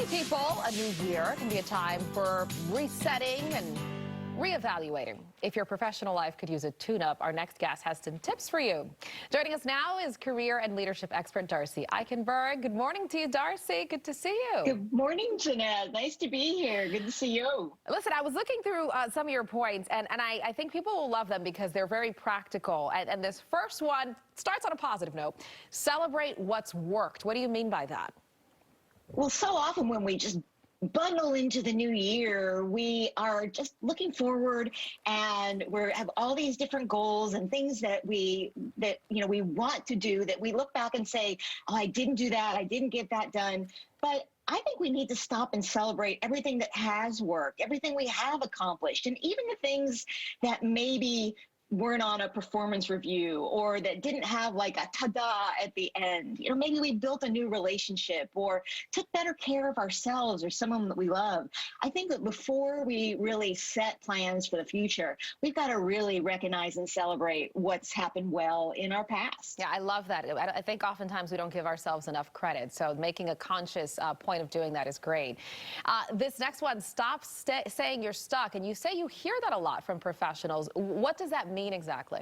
People, a new year can be a time for resetting and reevaluating. If your professional life could use a tune-up, our next guest has some tips for you. Joining us now is career and leadership expert Darcy Eikenberg. Good morning to you, Darcy. Good to see you. Good morning, Jeanette. Nice to be here. Good to see you. Listen, I was looking through some of your points, and I think people will love them because they're very practical. And this first one starts on a positive note. Celebrate what's worked. What do you mean by that? Well, so often when we just bundle into the new year, we are just looking forward, and we have all these different goals and things that we want to do, that we look back and say, oh, I didn't do that, I didn't get that done. But I think we need to stop and celebrate everything that has worked, everything we have accomplished, and even the things that maybe weren't on a performance review or that didn't have like a ta-da at the end. You know, maybe we built a new relationship or took better care of ourselves or someone that we love. I think that before we really set plans for the future, we've got to really recognize and celebrate what's happened well in our past. Yeah, I love that. I think oftentimes we don't give ourselves enough credit. So making a conscious point of doing that is great. This next one, stop saying you're stuck. And you say you hear that a lot from professionals. What does that mean exactly?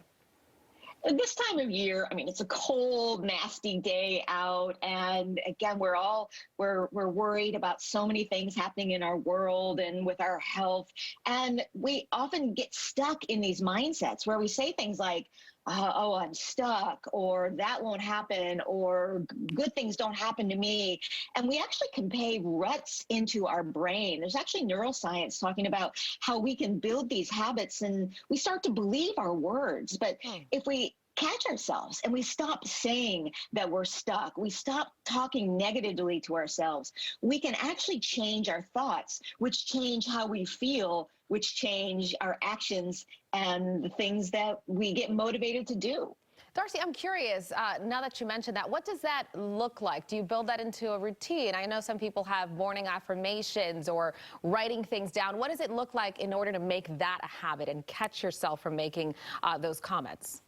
This time of year, I mean, it's a cold, nasty day out, and again, we're worried about so many things happening in our world and with our health, and we often get stuck in these mindsets where we say things like, oh, I'm stuck, or that won't happen, or good things don't happen to me. And we actually can pay ruts into our brain. There's actually neuroscience talking about how we can build these habits, and we start to believe our words. But if we catch ourselves and we stop saying that we're stuck, we stop talking negatively to ourselves, we can actually change our thoughts, which change how we feel, which change our actions and the things that we get motivated to do. Darcy, I'm curious, now that you mentioned that, what does that look like? Do you build that into a routine? I know some people have morning affirmations or writing things down. What does it look like in order to make that a habit and catch yourself from making those comments?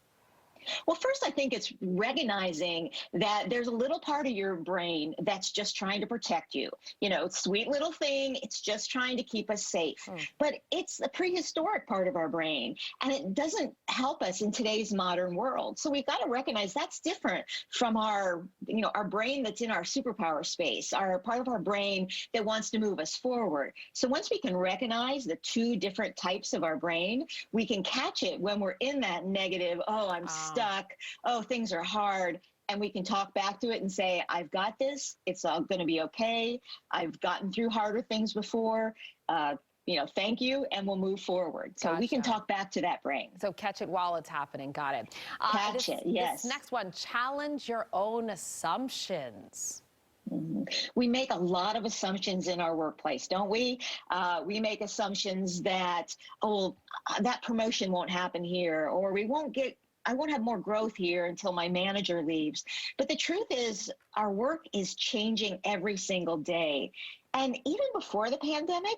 Well, first, I think it's recognizing that there's a little part of your brain that's just trying to protect you. You know, sweet little thing. It's just trying to keep us safe. But it's a prehistoric part of our brain, and it doesn't help us in today's modern world. So we've got to recognize that's different from our brain that's in our superpower space, our part of our brain that wants to move us forward. So once we can recognize the two different types of our brain, we can catch it when we're in that negative, oh, I'm stuck, oh, things are hard, and we can talk back to it and say, I've got this, it's all going to be okay, I've gotten through harder things before, thank you, and we'll move forward. So we can talk back to that brain. So catch it while it's happening. Got it. Catch it, yes. This next one, challenge your own assumptions. We make a lot of assumptions in our workplace, don't we? We make assumptions that, oh, that promotion won't happen here, or I won't have more growth here until my manager leaves. But the truth is, our work is changing every single day. And even before the pandemic,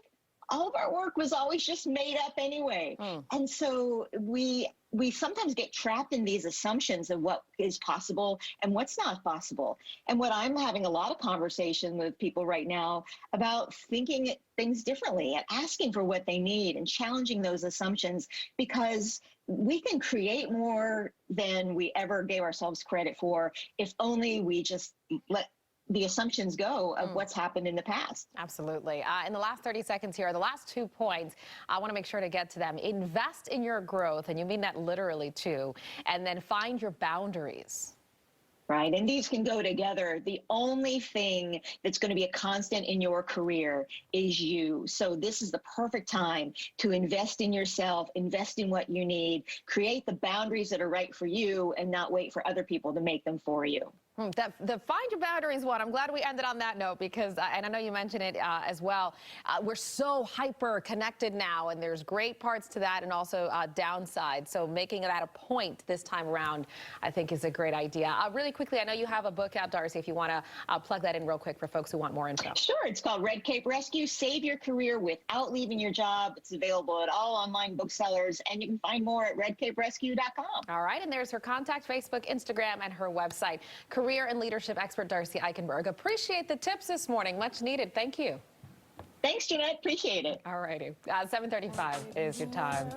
all of our work was always just made up anyway. And so we sometimes get trapped in these assumptions of what is possible and what's not possible. And what I'm having a lot of conversation with people right now about thinking things differently and asking for what they need and challenging those assumptions, because we can create more than we ever gave ourselves credit for if only we just let the assumptions go of what's happened in the past. Absolutely. In the last 30 seconds here, the last 2 points, I want to make sure to get to them. Invest in your growth, and you mean that literally too, and then find your boundaries. Right, and these can go together. The only thing that's going to be a constant in your career is you. So this is the perfect time to invest in yourself, invest in what you need, create the boundaries that are right for you, and not wait for other people to make them for you. The find your boundaries one, I'm glad we ended on that note, because, and I know you mentioned it as well, we're so hyper connected now, and there's great parts to that and also downsides. So making it at a point this time around, I think, is a great idea. Really quickly, I know you have a book out, Darcy, if you want to plug that in real quick for folks who want more info. Sure. It's called Red Cape Rescue, Save Your Career Without Leaving Your Job. It's available at all online booksellers, and you can find more at redcaperescue.com. All right, and there's her contact, Facebook, Instagram, and her website. Career career and leadership expert Darcy Eikenberg. Appreciate the tips this morning. Much needed. Thank you. Thanks, Jeanette. Appreciate it. All righty. 7:35 is your time.